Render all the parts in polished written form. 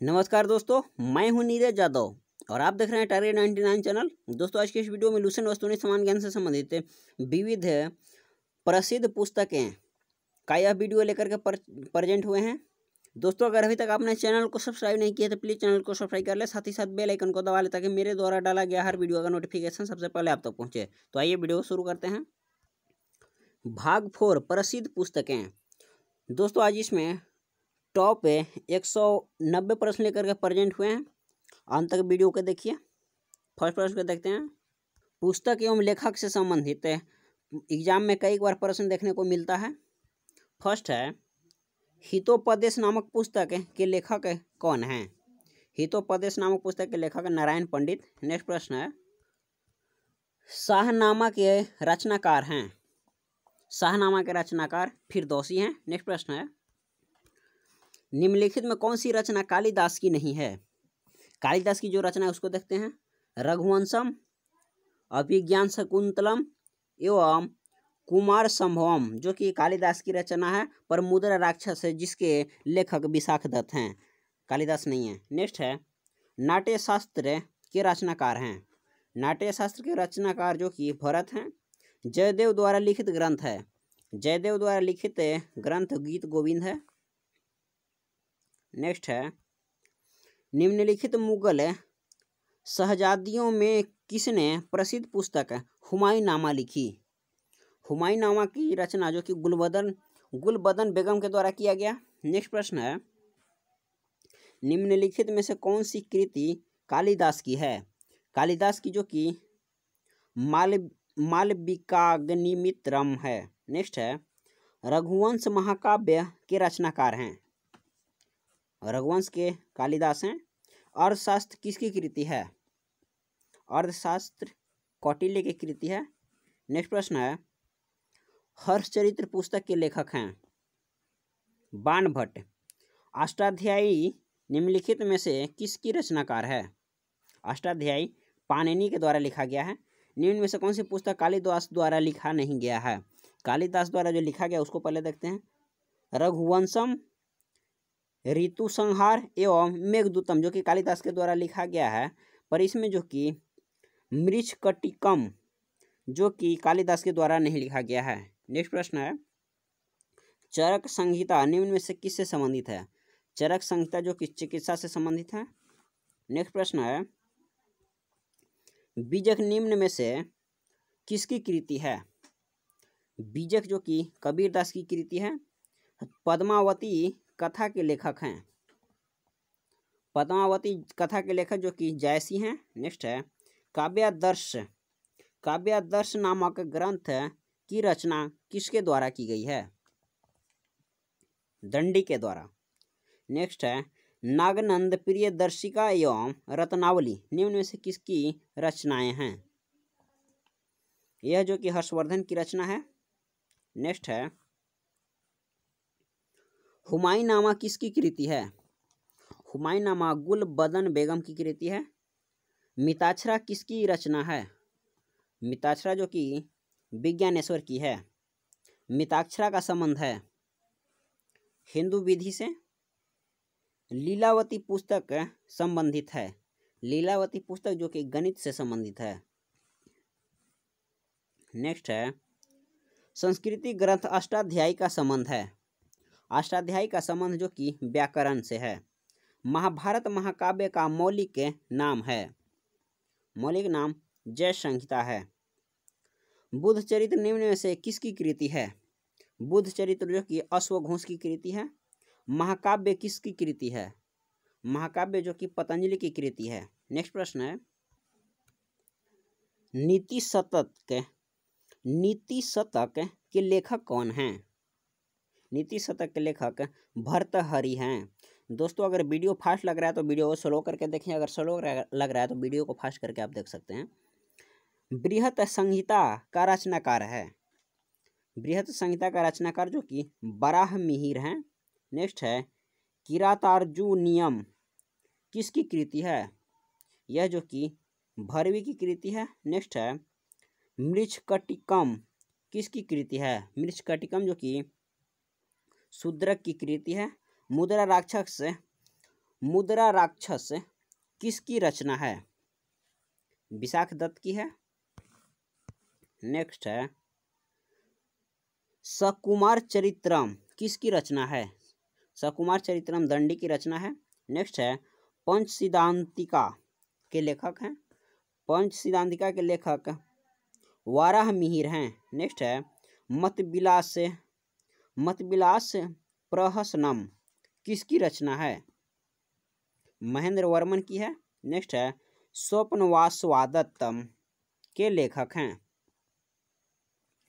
नमस्कार दोस्तों, मैं हूं नीरज यादव और आप देख रहे हैं टारगेट 99 चैनल। दोस्तों, आज के इस वीडियो में लूसेंट वस्तुनिक समान ज्ञान से संबंधित विविध प्रसिद्ध पुस्तकें का यह वीडियो लेकर के प्रेजेंट हुए हैं। दोस्तों, अगर अभी तक आपने चैनल को सब्सक्राइब नहीं किया तो प्लीज़ चैनल को सब्सक्राइब कर ले, साथ ही साथ बेल आइकन को दबा ले ताकि मेरे द्वारा डाला गया हर वीडियो का नोटिफिकेशन सबसे पहले आप तक पहुँचे। तो आइए वीडियो शुरू करते हैं। भाग 4 प्रसिद्ध पुस्तकें। दोस्तों, आज इसमें टॉप 190 प्रश्न लेकर के प्रेजेंट हुए हैं। अंत तक वीडियो को देखिए। फर्स्ट प्रश्न को देखते हैं। पुस्तक एवं लेखक से संबंधित एग्जाम में कई बार प्रश्न देखने को मिलता है। फर्स्ट है, हितोपदेश नामक पुस्तक के लेखक कौन हैं? हितोपदेश नामक पुस्तक के लेखक नारायण पंडित। नेक्स्ट प्रश्न है, शाहनामा के रचनाकार हैं? शाहनामा के रचनाकार फिरदौसी हैं। नेक्स्ट प्रश्न है, निम्नलिखित में कौन सी रचना कालिदास की नहीं है? कालिदास की जो रचना है उसको देखते हैं। रघुवंशम, अभिज्ञान शकुंतलम एवं कुमार संभवम, जो कि कालिदास की रचना है, पर मुद्रा राक्षस है जिसके लेखक विशाख दत्त हैं, कालिदास नहीं है। नेक्स्ट है, नाट्य शास्त्र के रचनाकार हैं? नाट्य शास्त्र के रचनाकार जो कि भरत हैं। जयदेव द्वारा लिखित ग्रंथ है? जयदेव द्वारा लिखित ग्रंथ गीत गोविंद है। नेक्स्ट है, निम्नलिखित मुगल शहजादियों में किसने प्रसिद्ध पुस्तक हुमायूंनामा लिखी? हुमायूंनामा की रचना जो कि गुलबदन बेगम के द्वारा किया गया। नेक्स्ट प्रश्न है, निम्नलिखित में से कौन सी कृति कालिदास की है? कालिदास की जो कि मालविकाग्निमित्रम है। नेक्स्ट है, रघुवंश महाकाव्य के रचनाकार हैं? रघुवंश के कालिदास हैं। अर्थशास्त्र किसकी कृति है? अर्थशास्त्र कौटिल्य की कृति है। नेक्स्ट प्रश्न है, हर्षचरित्र पुस्तक के लेखक हैं? बाणभट्ट। अष्टाध्यायी निम्नलिखित में से किसकी रचनाकार है? अष्टाध्यायी पाणिनि के द्वारा लिखा गया है। निम्न में से कौन सी पुस्तक कालिदास द्वारा लिखा नहीं गया है? कालिदास द्वारा जो लिखा गया उसको पहले देखते हैं। रघुवंशम, ऋतु संहार एवं मेघदूतम, जो कि कालिदास के द्वारा लिखा गया है, पर इसमें जो कि मृच्छकटिकम जो कि कालिदास के द्वारा नहीं लिखा गया है। नेक्स्ट प्रश्न है, चरक संहिता निम्न में से किससे संबंधित है? चरक संहिता जो कि चिकित्सा से संबंधित है। नेक्स्ट प्रश्न है, बीजक निम्न में से किसकी कृति है? बीजक जो कि कबीरदास की कृति है। पद्मावती कथा के लेखक हैं? पद्मावती कथा के लेखक जो कि जायसी हैं। नेक्स्ट है, काव्यादर्श नामक ग्रंथ की रचना किसके द्वारा की गई है? दंडी के द्वारा। नेक्स्ट है, नागनंद प्रियदर्शिका एवं रत्नावली निम्न में से किसकी रचनाएं हैं? यह जो कि हर्षवर्धन की रचना है। नेक्स्ट है, हुमायूंनामा किसकी कृति है? हुमायूंनामा गुलबदन बेगम की कृति है। मिताक्षरा किसकी रचना है? मिताक्षरा जो कि विज्ञानेश्वर की है। मिताक्षरा का संबंध है हिंदू विधि से। लीलावती पुस्तक संबंधित है? लीलावती पुस्तक जो कि गणित से संबंधित है। नेक्स्ट है, संस्कृति ग्रंथ अष्टाध्यायी का संबंध है? अष्टाध्यायी का संबंध जो कि व्याकरण से है। महाभारत महाकाव्य का मौलिक नाम है? मौलिक नाम जय संहिता है। बुद्ध चरित्र निम्न में से किसकी कृति है? बुद्ध चरित्र जो कि अश्वघोष की कृति है। महाकाव्य किसकी कृति है? महाकाव्य जो कि पतंजलि की कृति है। नेक्स्ट प्रश्न है, नीति शतक के लेखक कौन हैं? नीति शतक के लेखक भर्तृहरि हैं। दोस्तों, अगर वीडियो फास्ट लग रहा है तो वीडियो को स्लो करके देखें, अगर स्लो लग रहा है तो वीडियो को फास्ट करके आप देख सकते हैं। बृहत संहिता का रचनाकार है? बृहत संहिता का रचनाकार जो कि वराहमिहिर हैं। नेक्स्ट है, किरातार्जुनीयम किसकी कृति है? यह जो कि भरवी की कृति है। नेक्स्ट है, मृच्छकटिकम किसकी कृति है? मृच्छकटिकम जो कि शूद्रक की कृति है। मुद्रा राक्षस मुद्रा राक्षस किसकी रचना है? विशाख दत्त की है। नेक्स्ट है सकुमार चरित्रम किसकी रचना है? सकुमार चरित्रम दंडी की रचना है। नेक्स्ट है पंच सिद्धांतिका के लेखक हैं। पंच सिद्धांतिका के लेखक वाराह मिहिर हैं। नेक्स्ट है मतविलास प्रहसनम किसकी रचना है? महेंद्र वर्मन की है। नेक्स्ट है स्वप्नवासवादत्तम के लेखक हैं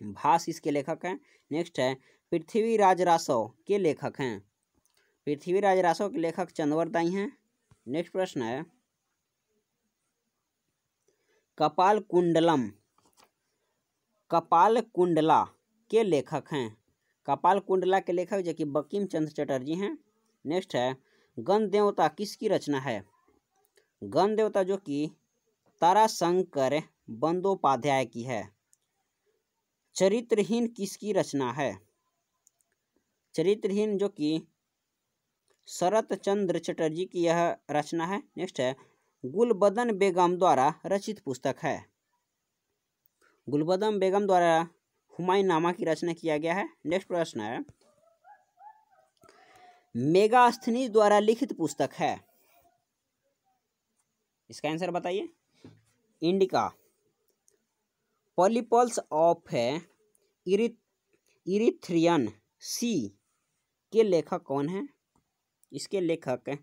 भास इसके लेखक हैं। नेक्स्ट है पृथ्वीराज रासव के लेखक हैं। पृथ्वीराज रासव के लेखक चंद्रवर दाई हैं। नेक्स्ट प्रश्न है कपाल कुंडला के लेखक हैं। कपाल कुंडला के लेखक जो कि बंकिम चंद्र चटर्जी हैं। नेक्स्ट है गण देवता किसकी रचना है? गण देवता जो कि ताराशंकर बंदोपाध्याय की है। चरित्रहीन किसकी रचना है? चरित्रहीन जो कि शरत चंद्र चटर्जी की यह रचना है। नेक्स्ट है गुलबदन बेगम द्वारा रचित पुस्तक है। गुलबदन बेगम द्वारा हुमायूंनामा की रचना किया गया है। नेक्स्ट प्रश्न है मेगास्थनीज द्वारा लिखित पुस्तक है। इसका आंसर बताइए। इंडिका। पॉलीपल्स ऑफ इरिथ्रियन सी के लेखक कौन है? इसके लेखक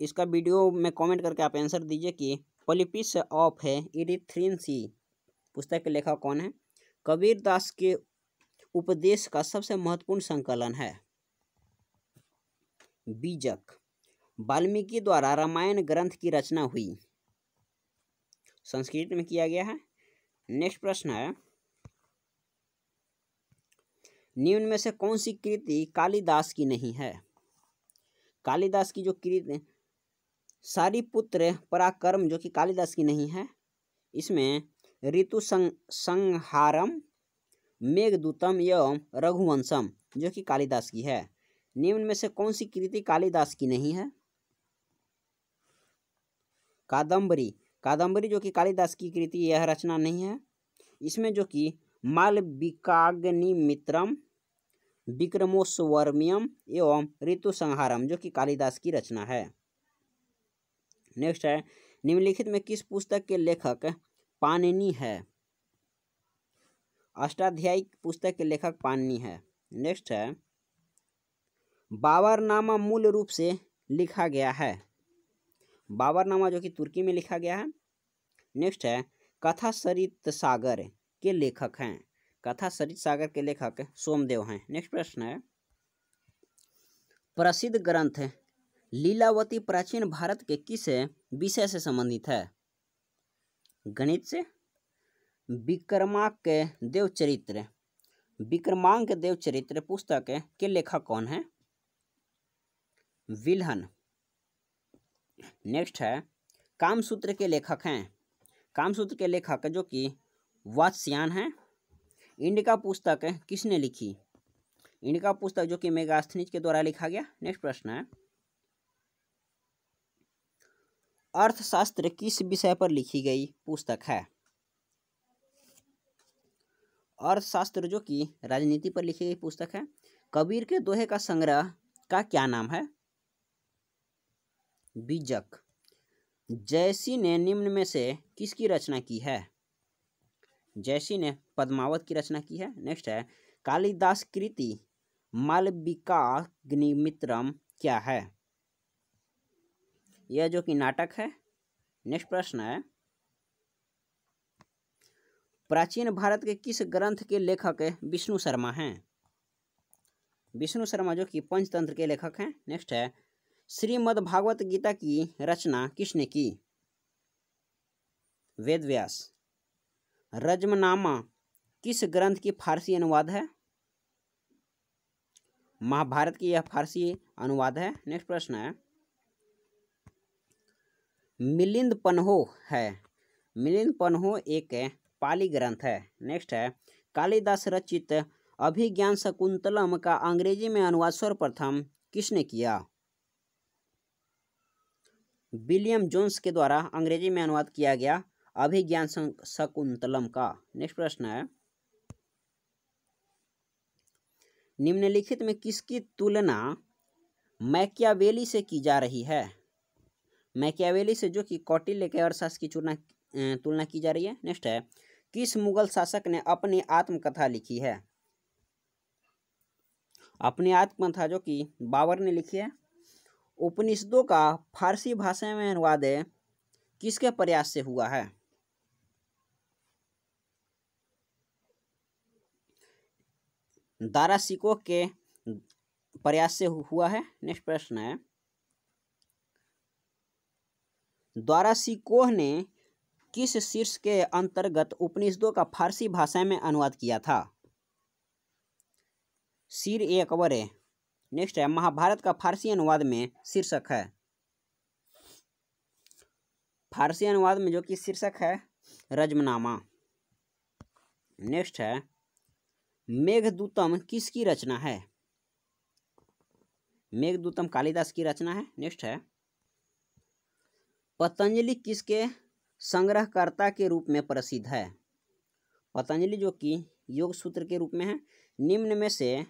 इसका वीडियो में कमेंट करके आप आंसर दीजिए कि पॉलीपल्स ऑफ इरिथ्रियन सी पुस्तक के लेखक कौन है? कबीर दास के उपदेश का सबसे महत्वपूर्ण संकलन है। बीजक। वाल्मीकि द्वारा रामायण ग्रंथ की रचना हुई। संस्कृत में किया गया है। नेक्स्ट प्रश्न है निम्न में से कौन सी कृति कालिदास की नहीं है? कालिदास की जो कृति सारिपुत्र पराक्रम जो कि कालिदास की नहीं है। इसमें ऋतु संहारम, मेघदूतम एवं रघुवंशम जो कि कालिदास की है। निम्न में से कौन सी कृति कालिदास की नहीं है? कादम्बरी। कादम्बरी जो कि कालिदास की कृति यह रचना नहीं है। इसमें जो कि मालविकाग्निमित्रम, विक्रमोर्वशियम एवं ऋतु संहारम जो कि कालिदास की रचना है। नेक्स्ट है निम्नलिखित में किस पुस्तक के लेखक पाणिनि है? अष्टाध्यायी पुस्तक के लेखक पाणिनि है। नेक्स्ट है बाबरनामा मूल रूप से लिखा गया है। बाबरनामा जो कि तुर्की में लिखा गया है। नेक्स्ट है कथा सरित सागर के लेखक हैं। कथा सरित सागर के लेखक सोमदेव हैं। नेक्स्ट प्रश्न है प्रसिद्ध ग्रंथ लीलावती प्राचीन भारत के किस विषय से संबंधित है? गणित से। विक्रमांक देवचरित्र पुस्तक के लेखक कौन है? विल्हन। नेक्स्ट है कामसूत्र के लेखक हैं। कामसूत्र के लेखक जो कि वात्स्यायन हैं। इंडिका पुस्तक किसने लिखी? इंडिका पुस्तक जो कि मेगास्थनीज के द्वारा लिखा गया। नेक्स्ट प्रश्न है अर्थशास्त्र किस विषय पर लिखी गई पुस्तक है? अर्थशास्त्र जो कि राजनीति पर लिखी गई पुस्तक है। कबीर के दोहे का संग्रह का क्या नाम है? बीजक। जयसी ने निम्न में से किसकी रचना की है? जयसी ने पद्मावत की रचना की है। नेक्स्ट है कालिदास कृति मालविकाग्निमित्रम क्या है? यह जो कि नाटक है। नेक्स्ट प्रश्न है प्राचीन भारत के किस ग्रंथ के लेखक विष्णु शर्मा हैं? विष्णु शर्मा जो कि पंचतंत्र के लेखक हैं। नेक्स्ट है श्रीमद् भागवत गीता की रचना किसने की? वेदव्यास। रजमनामा किस ग्रंथ की फारसी अनुवाद है? महाभारत की यह फारसी अनुवाद है। नेक्स्ट प्रश्न है मिलिंद पन्हो है। मिलिंद पन्हो एक पाली ग्रंथ है। नेक्स्ट है कालिदास रचित अभिज्ञान शकुंतलम का अंग्रेजी में अनुवाद सर्वप्रथम किसने किया? विलियम जोन्स के द्वारा अंग्रेजी में अनुवाद किया गया अभिज्ञान शकुंतलम का। नेक्स्ट प्रश्न है, निम्नलिखित में किसकी तुलना मैकियावेली से की जा रही है? मैकियावेली से जो कि कौटिल्य के अर्थशास्त्र की तुलना की जा रही है। नेक्स्ट है, किस मुगल शासक ने अपनी आत्मकथा लिखी है? अपनी आत्मकथा जो कि बाबर ने लिखी है। उपनिषदों का फारसी भाषा में अनुवाद किसके प्रयास से हुआ है? दाराशिकोह के प्रयास से हुआ है। नेक्स्ट प्रश्न है, दाराशिकोह ने किस शीर्ष के अंतर्गत उपनिषदों का फारसी भाषा में अनुवाद किया था? शीर ए अकबर है। नेक्स्ट है, महाभारत का फारसी अनुवाद में शीर्षक है। फारसी अनुवाद में जो कि शीर्षक है रजमनामा। नेक्स्ट है, मेघदूतम किसकी रचना है? मेघदूतम कालिदास की रचना है। नेक्स्ट है, पतंजलि किसके संग्रहकर्ता के रूप में प्रसिद्ध है? पतंजलि जो कि योग सूत्र के रूप में है। निम्न में से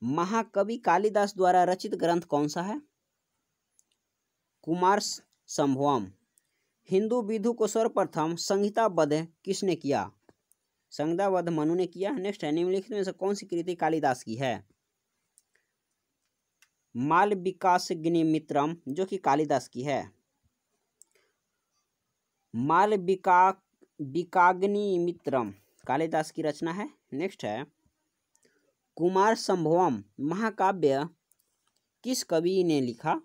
महाकवि कालिदास द्वारा रचित ग्रंथ कौन सा है? कुमार संभवम। हिंदू विधु को सर्वप्रथम संहिताबद्ध किसने किया? संहिताबद्ध मनु ने किया। नेक्स्ट है, निम्नलिखित में से कौन सी कृति कालिदास की है? मालविकाग्निमित्रम जो कि कालिदास की है। मालविकाग्निमित्रम कालिदास की रचना है। नेक्स्ट है, कुमार संभवम महाकाव्य किस कवि ने लिखा?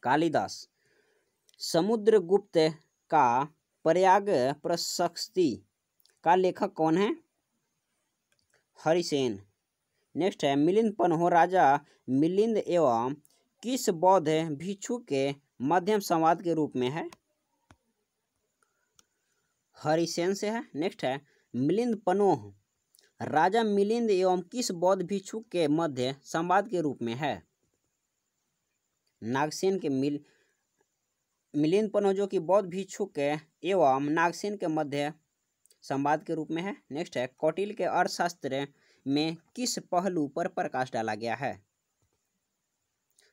कालिदास। समुद्रगुप्त का प्रयाग प्रशस्ति का लेखक कौन है? हरिसेन। नेक्स्ट है, मिलिंद पन्हो राजा मिलिंद एवं किस बौद्ध भिक्षु के मध्यम संवाद के रूप में है? हरिसेन से है। नेक्स्ट है, मिलिंद पन्हो राजा मिलिंद एवं किस बौद्ध भिक्षु के मध्य संवाद के रूप में है? नागसेन के मिलिंद पन्हो जो कि बौद्ध भिक्षु के एवं नागसेन के मध्य संवाद के रूप में है। नेक्स्ट है, कौटिल्य के अर्थशास्त्र में किस पहलू पर प्रकाश डाला गया है?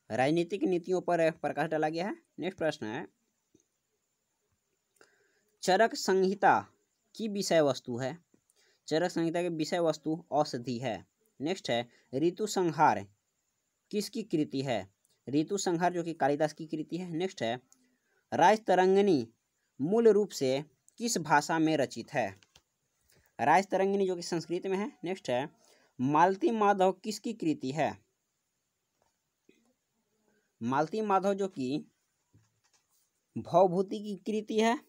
राजनीतिक नीतियों पर प्रकाश डाला गया है। नेक्स्ट प्रश्न है, चरक संहिता की विषय वस्तु है? चरक संहिता की विषय वस्तु औषधि है। नेक्स्ट है, ऋतु संहार किसकी कृति है? ऋतु संहार जो कि कालिदास की कृति है। नेक्स्ट है, राजतरंगिणी मूल रूप से किस भाषा में रचित है? राजतरंगिणी जो कि संस्कृत में है। नेक्स्ट है, मालती माधव किसकी कृति है? मालती माधव जो कि भवभूति की कृति है।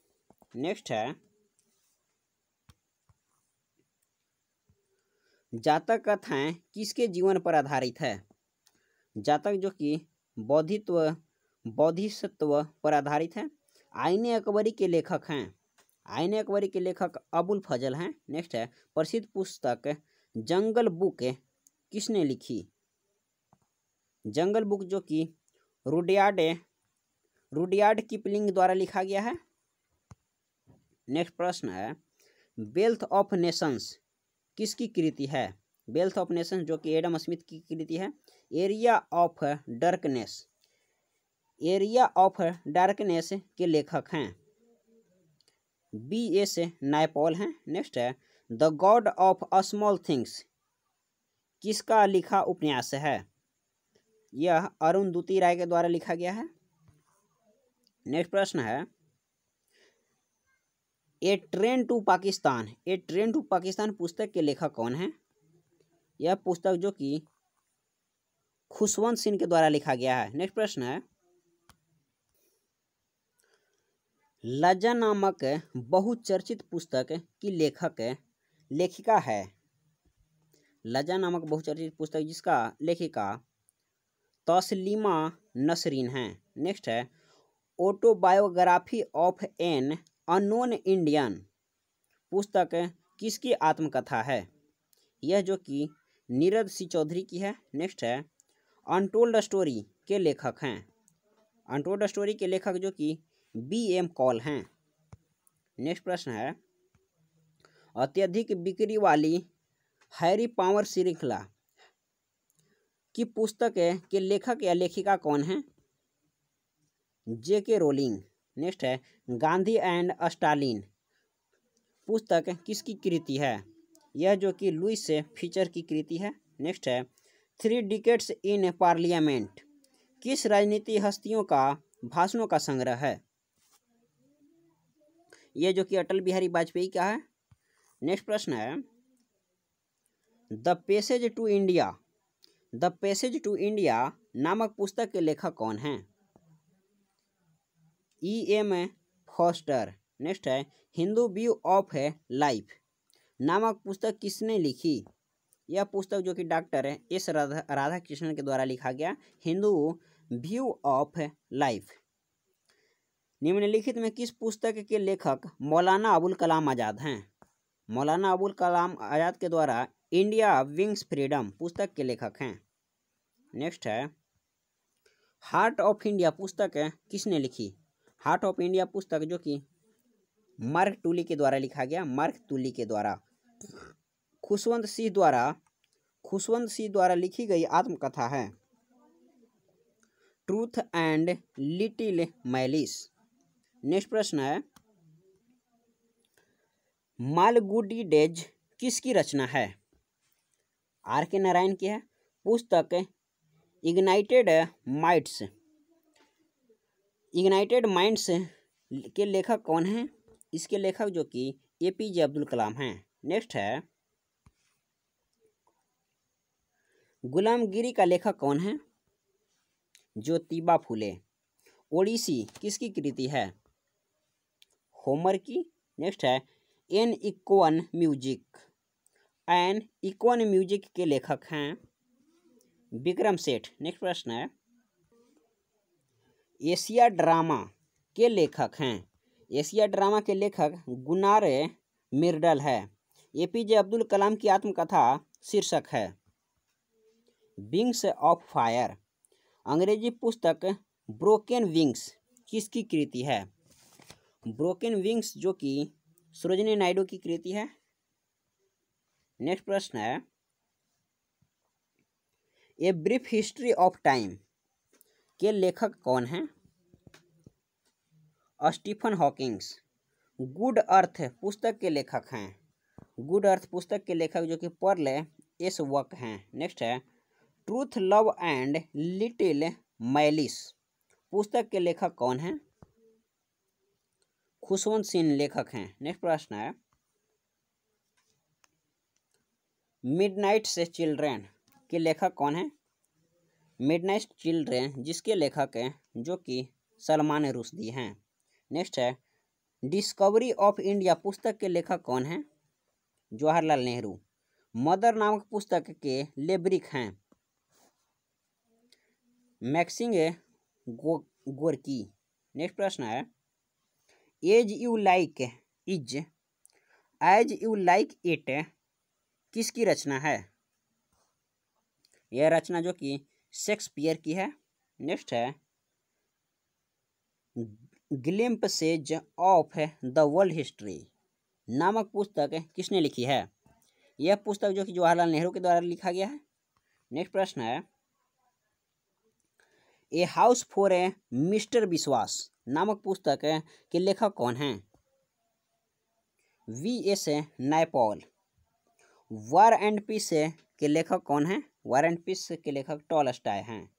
नेक्स्ट है, जातक कथाएं किसके जीवन पर आधारित है? जातक जो कि बोधिसत्व पर आधारित है। आईने अकबरी के लेखक हैं। आईने अकबरी के लेखक अबुल फजल हैं। नेक्स्ट है, प्रसिद्ध पुस्तक जंगल बुक किसने लिखी? जंगल बुक जो कि रुडयार्ड किपलिंग द्वारा लिखा गया है। नेक्स्ट प्रश्न है, वेल्थ ऑफ नेशंस किसकी कृति है? वेल्थ ऑफ नेशंस जो कि एडम स्मिथ की कृति है। एरिया ऑफ डार्कनेस के लेखक हैं B.S. नायपॉल हैं। नेक्स्ट है, the God of small things किसका लिखा उपन्यास है? यह अरुंधति राय के द्वारा लिखा गया है। नेक्स्ट प्रश्न है, ए ट्रेन टू पाकिस्तान पुस्तक के लेखक कौन है? यह पुस्तक जो कि खुशवंत सिंह के द्वारा लिखा गया है। नेक्स्ट प्रश्न है, लज्जा नामक बहुचर्चित पुस्तक की लेखिका है? लज्जा नामक बहुचर्चित पुस्तक जिसका लेखिका तस्लीमा नसरीन है। नेक्स्ट है, autobiography of an unknown Indian पुस्तक किसकी आत्मकथा है? यह जो कि नीरज सी चौधरी की है। नेक्स्ट है, अनटोल्ड स्टोरी के लेखक हैं अनटोल्ड स्टोरी के लेखक जो कि B.M. कॉल हैं। नेक्स्ट प्रश्न है, अत्यधिक बिक्री वाली हैरी पॉटर श्रृंखला की पुस्तक के लेखक या लेखिका कौन है? J.K. रोलिंग। नेक्स्ट है, गांधी एंड स्टालिन पुस्तक किसकी कृति है? यह जो कि लुइस फीचर की कृति है। नेक्स्ट है, 3 डिकेड्स इन पार्लियामेंट किस राजनीति हस्तियों का भाषणों का संग्रह है? यह जो कि अटल बिहारी वाजपेयी का है। नेक्स्ट प्रश्न है, द पैसेज टू इंडिया नामक पुस्तक के लेखक कौन हैं? E.M. फॉस्टर। नेक्स्ट है, हिंदू व्यू ऑफ लाइफ नामक पुस्तक किसने लिखी? यह पुस्तक जो कि डॉक्टर S. राधाकृष्णन के द्वारा लिखा गया, हिंदू व्यू ऑफ लाइफ। निम्नलिखित में किस पुस्तक के लेखक मौलाना अबुल कलाम आज़ाद हैं? मौलाना अबुल कलाम आज़ाद के द्वारा इंडिया विंग्स फ्रीडम पुस्तक के लेखक हैं। नेक्स्ट है, हार्ट ऑफ इंडिया पुस्तक किसने लिखी? हार्ट ऑफ इंडिया पुस्तक जो कि मार्क टूली के द्वारा लिखा गया, मार्क टूली के द्वारा। खुशवंत सिंह द्वारा लिखी गई आत्मकथा है truth and little malice. Next प्रश्न है, मालगुडी डेज किसकी रचना है? R.K. नारायण की है। पुस्तक इग्नाइटेड माइंड्स के लेखक कौन हैं? इसके लेखक जो कि APJ अब्दुल कलाम हैं। नेक्स्ट है, गुलामगिरी का लेखक कौन है? ज्योतिबा फुले। ओडिसी किसकी कृति है? होमर की। नेक्स्ट है, एन इक्वन म्यूजिक के लेखक हैं विक्रम सेठ। नेक्स्ट प्रश्न है, एशिया ड्रामा के लेखक गुनार मिर्डल है। APJ अब्दुल कलाम की आत्मकथा शीर्षक है विंग्स ऑफ फायर। अंग्रेजी पुस्तक ब्रोकन विंग्स किसकी कृति है? ब्रोकन विंग्स जो कि सरोजिनी नायडू की कृति है। नेक्स्ट प्रश्न है, a brief history of time के लेखक कौन हैं? Stephen Hawkins. गुड अर्थ पुस्तक के लेखक हैं, जो कि पर्ल S. वक हैं। नेक्स्ट है, truth love and little malice पुस्तक के लेखक कौन हैं? खुशवंत सिंह लेखक हैं। नेक्स्ट प्रश्न है, मिडनाइट चिल्ड्रेन के लेखक कौन हैं? मिडनाइट चिल्ड्रेन जिसके लेखक हैं जो कि सलमान रुश्दी हैं। नेक्स्ट है, डिस्कवरी ऑफ इंडिया पुस्तक के लेखक कौन हैं? जवाहरलाल नेहरू। मदर नामक पुस्तक के लेब्रिक हैं मैक्सिंग गोर्की। नेक्स्ट प्रश्न है, एज यू लाइक इट किसकी रचना है? यह रचना जो कि शेक्सपियर की है। नेक्स्ट है, glimpses of the world history नामक पुस्तक किसने लिखी है? यह पुस्तक जो कि जवाहरलाल नेहरू के द्वारा लिखा गया है। नेक्स्ट प्रश्न है, ए हाउस फॉर मिस्टर विश्वास नामक पुस्तक के लेखक कौन हैं? V.S. Naipaul. War and piece के लेखक कौन हैं? वॉर एंड पीस के लेखक टॉलस्टॉय हैं।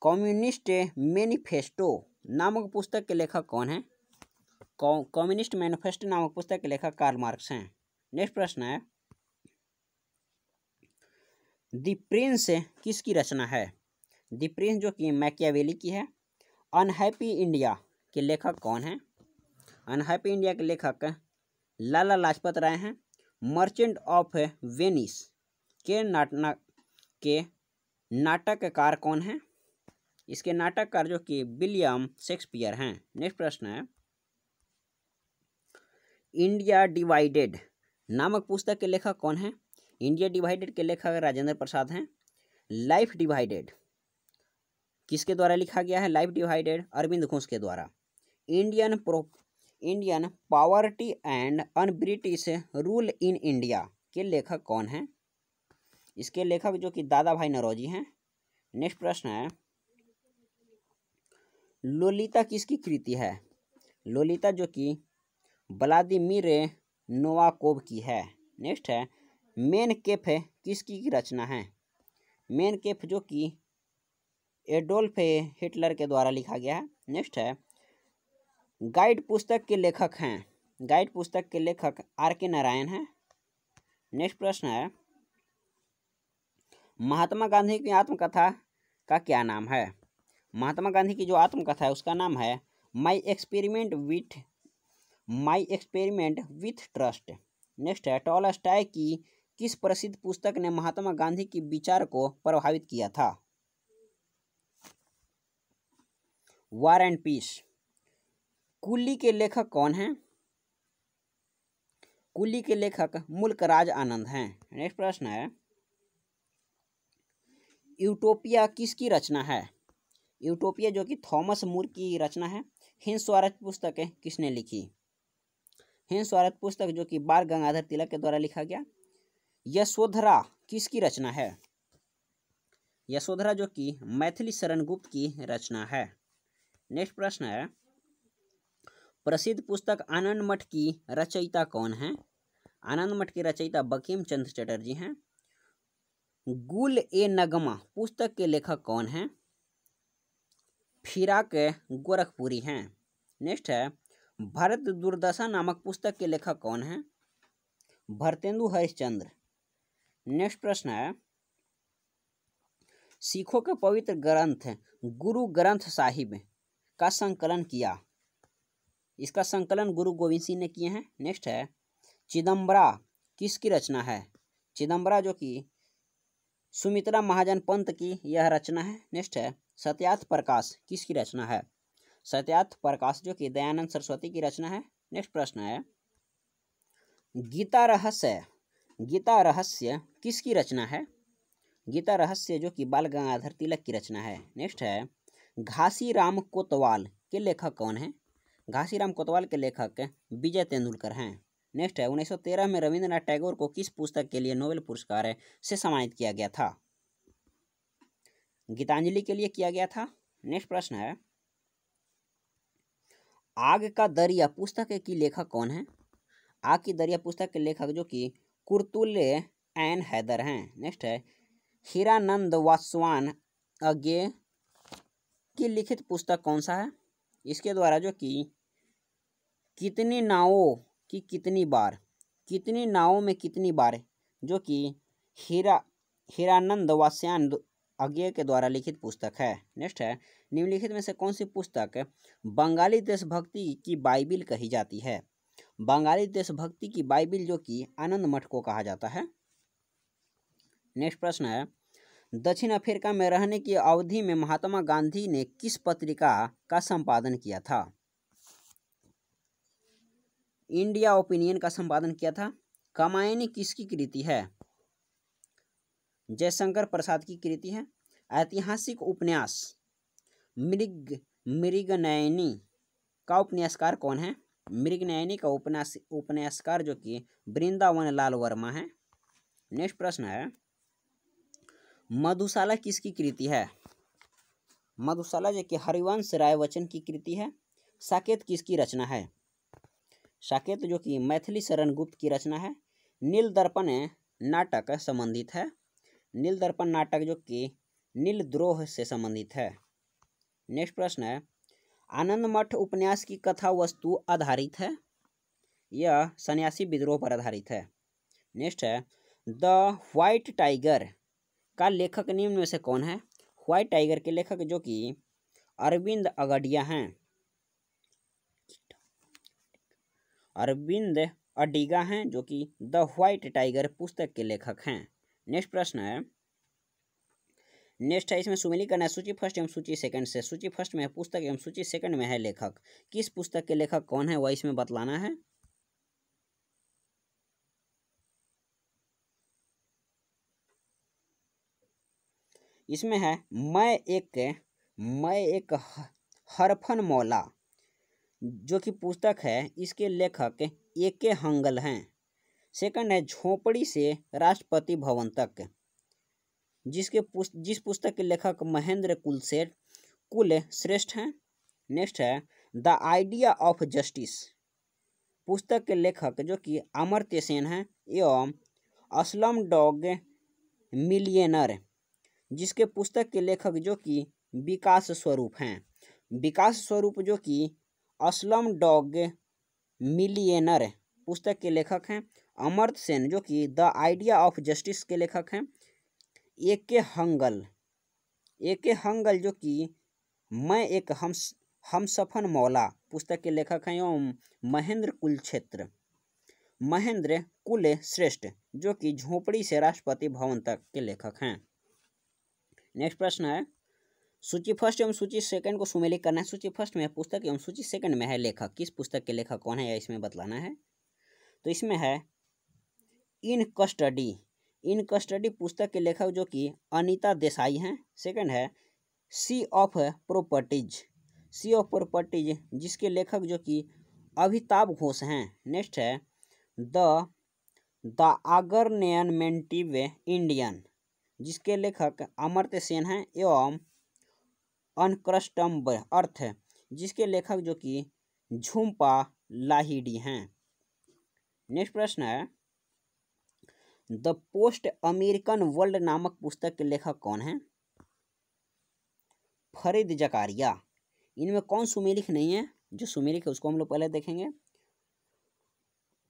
कम्युनिस्ट मैनिफेस्टो नामक पुस्तक के लेखक कौन हैं? कम्युनिस्ट मैनिफेस्टो नामक पुस्तक के लेखक कार्ल मार्क्स हैं। नेक्स्ट प्रश्न है, द प्रिंस किसकी रचना है? द प्रिंस जो कि मैकियावेली की है। अनहैप्पी इंडिया के लेखक कौन हैं? अनहैप्पी इंडिया के लेखक लाला लाजपत राय हैं। मर्चेंट ऑफ वेनिस के नाटककार कौन हैं? इसके नाटककार जो कि विलियम शेक्सपियर हैं। नेक्स्ट प्रश्न है, इंडिया डिवाइडेड नामक पुस्तक के लेखक कौन हैं? इंडिया डिवाइडेड के लेखक राजेंद्र प्रसाद हैं। लाइफ डिवाइडेड किसके द्वारा लिखा गया है? लाइफ डिवाइडेड अरविंद घोष के द्वारा। Indian poverty and un British rule in India के लेखक कौन हैं? इसके लेखक जो कि दादा भाई नौरोजी हैं। नेक्स्ट प्रश्न है, लोलिता किसकी कृति है? लोलिता जो कि व्लादिमीर नोवाकोव की है। नेक्स्ट है, मेन केफ किसकी रचना है? मेन केफ जो कि एडोल्फ हिटलर के द्वारा लिखा गया है। नेक्स्ट है, गाइड पुस्तक के लेखक हैं। गाइड पुस्तक के लेखक R.K. नारायण हैं। नेक्स्ट प्रश्न है, महात्मा गांधी की आत्मकथा का क्या नाम है? महात्मा गांधी की जो आत्मकथा है उसका नाम है my experiment with trust. Next है, टॉलस्टॉय की किस प्रसिद्ध पुस्तक ने महात्मा गांधी की विचार को प्रभावित किया था? War and piece. कुली के लेखक कौन हैं? कुली के लेखक मुल्क राज आनंद हैं। नेक्स्ट प्रश्न है, यूटोपिया किसकी रचना है? यूटोपिया जो कि थॉमस मूर की रचना है। हिंद स्वराज पुस्तक किसने लिखी? हिंद स्वराज पुस्तक जो कि बाल गंगाधर तिलक के द्वारा लिखा गया। यशोधरा किसकी रचना है? यशोधरा जो कि मैथिली शरण गुप्त की रचना है। नेक्स्ट प्रश्न है, प्रसिद्ध पुस्तक आनंद मठ की रचयिता कौन है? आनंद मठ के रचयिता बंकिम चंद्र चटर्जी हैं। गुल ए नगमा पुस्तक के लेखक कौन हैं? फिराक गोरखपुरी हैं। नेक्स्ट है, भरत दुर्दशा नामक पुस्तक के लेखक कौन हैं? भरतेंदु हरिश्चंद्र। नेक्स्ट प्रश्न है, सिखों के पवित्र ग्रंथ गुरु ग्रंथ साहिब का संकलन किया? इसका संकलन गुरु गोविंद सिंह ने किए हैं। नेक्स्ट है, चिदम्बरा किसकी रचना है? चिदम्बरा जो कि सुमित्रा महाजन पंत की यह रचना है। नेक्स्ट है, सत्यार्थ प्रकाश किसकी रचना है? सत्यार्थ प्रकाश जो कि दयानंद सरस्वती की रचना है। नेक्स्ट प्रश्न है, गीता रहस्य किसकी रचना है? गीता रहस्य जो कि बाल गंगाधर तिलक की रचना है। नेक्स्ट है, घासीराम कोतवाल के लेखक कौन हैं? घासीराम कोतवाल के लेखक विजय तेंदुलकर हैं। नेक्स्ट है, 1913 में रविंद्रनाथ टैगोर को किस पुस्तक के लिए नोबेल पुरस्कार से सम्मानित किया गया था? गीतांजलि के लिए किया गया था। नेक्स्ट प्रश्न है, आग का दरिया पुस्तक के लेखक कौन है? आग की दरिया पुस्तक के लेखक जो कि कुर्तुल एन हैदर हैं। नेक्स्ट है, हीरानंद वासवान अज्ञे की लिखित पुस्तक कौन सा है? इसके द्वारा जो कि कितनी नावों की कितनी बार, कितनी नावों में कितनी बार जो कि हीरानंद वासवान अज्ञे के द्वारा लिखित पुस्तक है। नेक्स्ट है, निम्नलिखित में से कौन सी पुस्तक बंगाली देशभक्ति की बाइबिल कही जाती है? बंगाली देशभक्ति की बाइबिल जो कि आनंद मठ को कहा जाता है। नेक्स्ट प्रश्न है, दक्षिण अफ्रीका में रहने की अवधि में महात्मा गांधी ने किस पत्रिका का संपादन किया था? इंडिया ओपिनियन का संपादन किया था। कामायनी किसकी कृति है? जयशंकर प्रसाद की कृति है। ऐतिहासिक उपन्यास मृगनयनी का उपन्यासकार कौन है? मृगनयनी का उपन्यासकार जो कि वृंदावन लाल वर्मा है। नेक्स्ट प्रश्न है, मधुशाला किसकी कृति है? मधुशाला जो कि हरिवंश राय बच्चन की कृति है। साकेत किसकी रचना है? साकेत जो कि मैथिली शरण गुप्त की रचना है। नील दर्पण नाटक संबंधित है। नील दर्पण नाटक जो कि नीलद्रोह से संबंधित है। नेक्स्ट प्रश्न है, आनंद मठ उपन्यास की कथा वस्तु आधारित है। यह सन्यासी विद्रोह पर आधारित है। नेक्स्ट है, द व्हाइट टाइगर का लेखक निम्न में से कौन है? व्हाइट टाइगर के लेखक जो कि अरविंद अगडिया हैं। अरविंद अडिगा हैं जो कि द व्हाइट टाइगर पुस्तक के लेखक हैं। नेक्स्ट प्रश्न है, नेक्स्ट है, इसमें सुमेली करना है सूची फर्स्ट एवं सूची सेकंड से। सूची फर्स्ट में है पुस्तक एवं सूची सेकंड में है लेखक। किस पुस्तक के लेखक कौन है वह इसमें बतलाना है। इसमें है मैं एक मैं एक हरफन मौला जो कि पुस्तक है, इसके लेखक ए.के. हंगल हैं। सेकंड है झोपड़ी से राष्ट्रपति भवन तक, जिस पुस्तक के लेखक महेंद्र कुल श्रेष्ठ हैं। नेक्स्ट है द आइडिया ऑफ जस्टिस, पुस्तक के लेखक जो कि अमर्त्य सेन हैं एवं असलम डॉग मिलियनर, जिसके पुस्तक के लेखक जो कि विकास स्वरूप हैं। विकास स्वरूप जो कि असलम डॉग मिलियनर पुस्तक के लेखक हैं। अमर्त्य सेन जो कि द आइडिया ऑफ जस्टिस के लेखक हैं। ए.के. हंगल जो कि मैं एक हमसफन मौला पुस्तक के लेखक हैं एवं महेंद्र कुल श्रेष्ठ जो कि झोपड़ी से राष्ट्रपति भवन तक के लेखक हैं। नेक्स्ट प्रश्न है सूची फर्स्ट एवं सूची सेकंड को सुमेलित करना है। सूची फर्स्ट में है पुस्तक एवं सूची सेकंड में है लेखक। किस पुस्तक के लेखक कौन है या इसमें बतलाना है। तो इसमें है इन कस्टडी पुस्तक के लेखक जो कि अनीता देसाई हैं। सेकंड है सी ऑफ प्रॉपर्टीज जिसके लेखक जो कि अमिताभ घोष हैं। नेक्स्ट है द अगर्नेमेंटिव इंडियन, जिसके लेखक अमर्त्य सेन हैं एवं अनक्रस्टम्ब अर्थ, जिसके लेखक जो कि झुम्पा लाहिड़ी हैं। नेक्स्ट प्रश्न है द पोस्ट अमेरिकन वर्ल्ड नामक पुस्तक के लेखक कौन हैं। फरीद जकारिया। इनमें कौन सुमेलित नहीं है, जो सुमेलित है उसको हम लोग पहले देखेंगे।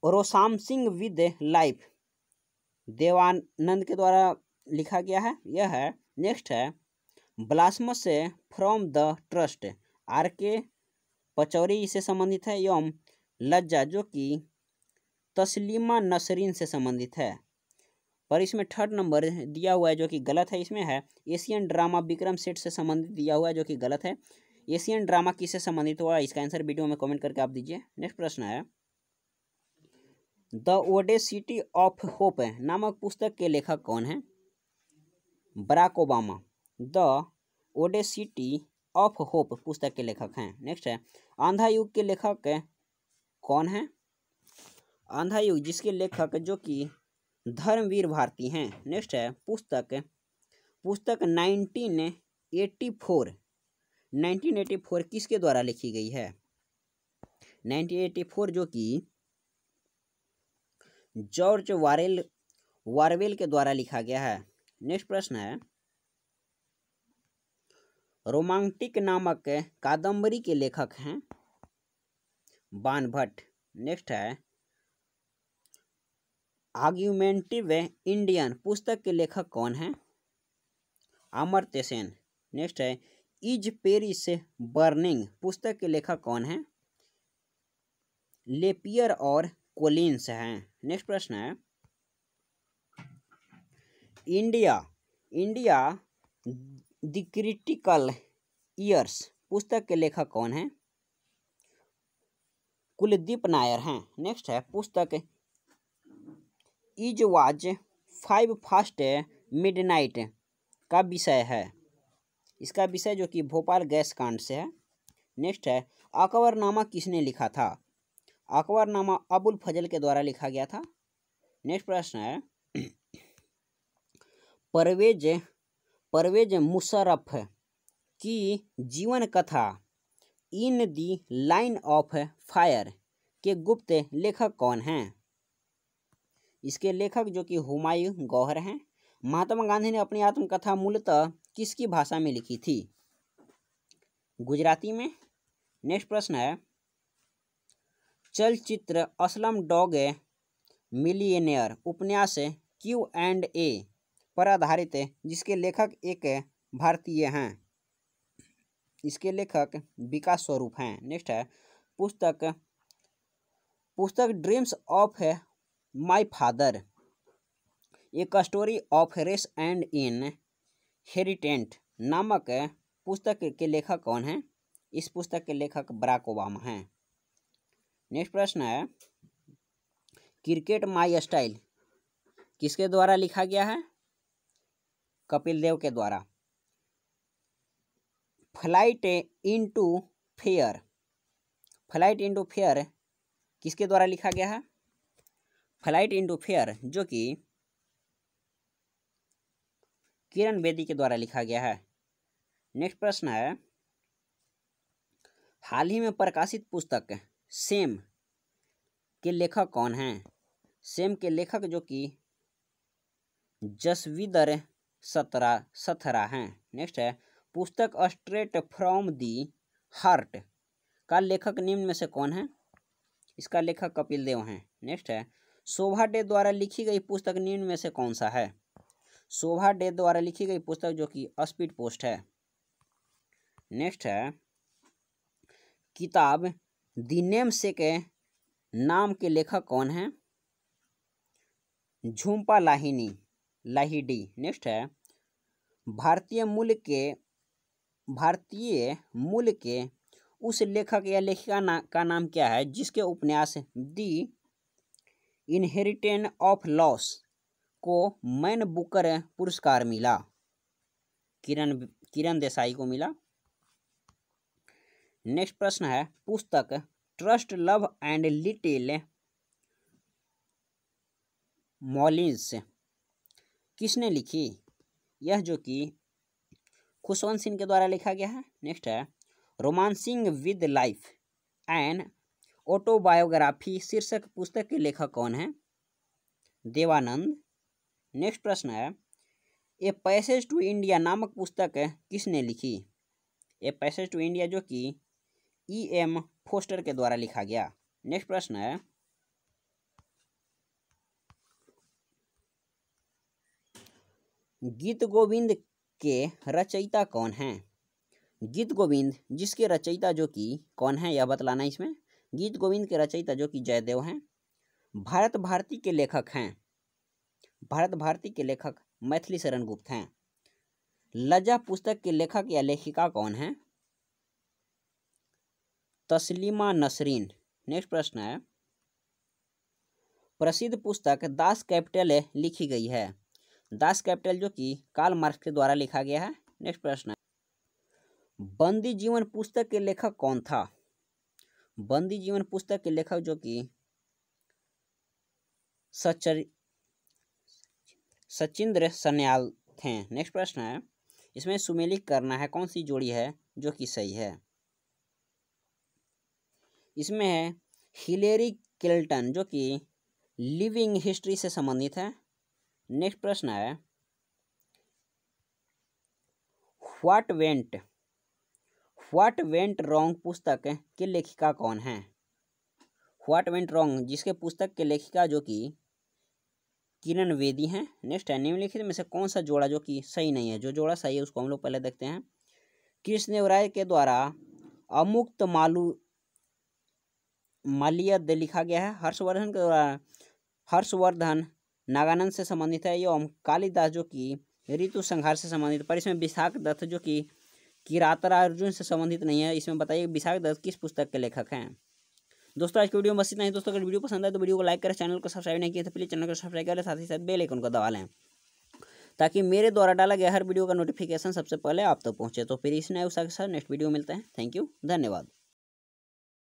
रोसाम सिंह विद लाइफ देवानंद के द्वारा लिखा गया है, यह है। नेक्स्ट है blossoms from the trust, R K. Pachauri से संबंधित है एवं लज्जा जो कि तस्लीमा नसरीन से संबंधित है। पर इसमें थर्ड नंबर दिया हुआ है जो कि गलत है। इसमें है एशियन ड्रामा विक्रम सेठ से संबंधित दिया हुआ है जो कि गलत है। एशियन ड्रामा किससे संबंधित हुआ, इसका आंसर वीडियो में कमेंट करके आप दीजिए। नेक्स्ट प्रश्न है द ओडेसिटी ऑफ होप नामक पुस्तक के लेखक कौन है। Barack Obama. The audacity of hope पुस्तक के लेखक हैं। नेक्स्ट है आंधा युग के लेखक कौन है। आंधा युग जिसके लेखक जो कि धर्मवीर भारती हैं। नेक्स्ट है पुस्तक 1984 किसके द्वारा लिखी गई है। 1984 जो कि जॉर्ज वारवेल के द्वारा लिखा गया है। नेक्स्ट प्रश्न है रोमांटिक नामक कादम्बरी के लेखक हैं बाणभट्ट। नेक्स्ट है आर्ग्यूमेंटिव इंडियन पुस्तक के लेखक कौन हैं। अमर्त्य सेन। नेक्स्ट है इज पेरिस बर्निंग पुस्तक के लेखक कौन हैं। लेपियर और कोलिन्स हैं। नेक्स्ट प्रश्न है इंडिया द क्रिटिकल ईयर्स पुस्तक के लेखक कौन हैं। कुलदीप नायर हैं। नेक्स्ट है पुस्तक इज वाज 5 फास्ट मिडनाइट का विषय है। इसका विषय जो कि भोपाल गैस कांड से है। नेक्स्ट है अकबरनामा किसने लिखा था। अकबरनामा अबुल फजल के द्वारा लिखा गया था। नेक्स्ट प्रश्न है परवेज मुशर्रफ की जीवन कथा इन दी लाइन ऑफ फायर के गुप्त लेखक कौन हैं। इसके लेखक जो कि हुमायूं गौहर हैं। महात्मा गांधी ने अपनी आत्मकथा मूलतः किसकी भाषा में लिखी थी। गुजराती में। नेक्स्ट प्रश्न है चलचित्र असलम डॉग मिलियनेयर उपन्यास Q&A पर आधारित है, जिसके लेखक एक भारतीय हैं। इसके लेखक विकास स्वरूप हैं। नेक्स्ट है पुस्तक ड्रीम्स ऑफ माय फादर एक story of race and inheritance नामक पुस्तक के लेखक कौन हैं। इस पुस्तक के लेखक बराक ओबामा हैं। नेक्स्ट प्रश्न है क्रिकेट माय स्टाइल किसके द्वारा लिखा गया है। कपिल देव के द्वारा। Flight into fair, flight into fair किसके द्वारा लिखा गया है? फ्लाइट इनटू फेयर जो कि किरण बेदी के द्वारा लिखा गया है। नेक्स्ट प्रश्न है, हाल ही में प्रकाशित पुस्तक सेम के लेखक कौन हैं? सेम के लेखक जो कि जसवींदर सथरा हैं। नेक्स्ट है, पुस्तक स्ट्रेट फ्रॉम दी हार्ट का लेखक निम्न में से कौन है? इसका लेखक कपिल देव हैं। नेक्स्ट है, शोभा डे द्वारा लिखी गई पुस्तक निम्न में से कौन सा है? शोभा डे द्वारा लिखी गई पुस्तक जो कि स्पीड पोस्ट है। नेक्स्ट है, किताब द नेमसेक नाम के लेखक कौन हैं? झुम्पा लाहिड़ी। नेक्स्ट है, भारतीय मूल के उस लेखक या लेखिका का नाम क्या है जिसके उपन्यास दी इनहेरिटेंस ऑफ लॉस को मैन बुकर पुरस्कार मिला? किरण देसाई को मिला। नेक्स्ट प्रश्न है, पुस्तक ट्रस्ट लव एंड लिटिल मॉलिन्स किसने लिखी? यह जो कि खुशवंत सिंह के द्वारा लिखा गया है। नेक्स्ट है, romancing with life and autobiography शीर्षक पुस्तक के लेखक कौन है? देवानंद। नेक्स्ट प्रश्न है, ए पैसेज टू इंडिया नामक पुस्तक किसने लिखी? ए पैसेज टू इंडिया जो कि E.M. फोस्टर के द्वारा लिखा गया। नेक्स्ट प्रश्न है, गीत गोविंद के रचयिता कौन हैं? गीत गोविंद जिसके रचयिता जो कि कौन है यह बतलाना इसमें। गीत गोविंद के रचयिता जो कि जयदेव हैं। भारत भारती के लेखक हैं। भारत भारती के लेखक मैथिली शरण गुप्त हैं। लज्जा पुस्तक के लेखक या लेखिका कौन है? तस्लीमा नसरीन। नेक्स्ट प्रश्न है, प्रसिद्ध पुस्तक दास कैपिटल लिखी गई है। दास कैपिटल जो कि कार्ल मार्क्स के द्वारा लिखा गया है। नेक्स्ट प्रश्न है, बंदी जीवन पुस्तक के लेखक कौन था? बंदी जीवन पुस्तक के लेखक जो कि सचिंद्र सन्याल थे। नेक्स्ट प्रश्न है, इसमें सुमेलित करना है कौन सी जोड़ी है जो कि सही है। इसमें है हिलेरी क्लिंटन जो कि लिविंग हिस्ट्री से संबंधित है। नेक्स्ट प्रश्न है, व्हाट वेंट रॉन्ग पुस्तक के लेखिका कौन है? व्हाट वेंट रॉन्ग जिसके पुस्तक के लेखिका जो कि किरण बेदी हैं। नेक्स्ट है, निम्नलिखित में से कौन सा जोड़ा जो कि सही नहीं है? जो जोड़ा सही है उसको हम लोग पहले देखते हैं। कृष्णदेवराय के द्वारा अमुक्त माल्यद लिखा गया है। हर्षवर्धन के द्वारा हर्षवर्धन नागानंद से संबंधित है एवं कालिदास जो कि ऋतु संहार से संबंधित। पर इसमें विशाख दत्त जो कि किरातार्जुन से संबंधित नहीं है। इसमें बताइए विशाख दत्त किस पुस्तक के लेखक हैं? दोस्तों आज की वीडियो में बस इतना ही। दोस्तों अगर वीडियो पसंद आए तो वीडियो को लाइक करें, चैनल को सब्सक्राइब नहीं किया तो प्लीज चैनल को सब्सक्राइब करें, साथ ही साथ बेल आइकन को दबा लें ताकि मेरे द्वारा डाला गया हर वीडियो का नोटिफिकेशन सबसे पहले आप तक पहुंचे। तो फिर इस नए उत्साह के साथ नेक्स्ट वीडियो मिलते हैं। थैंक यू, धन्यवाद।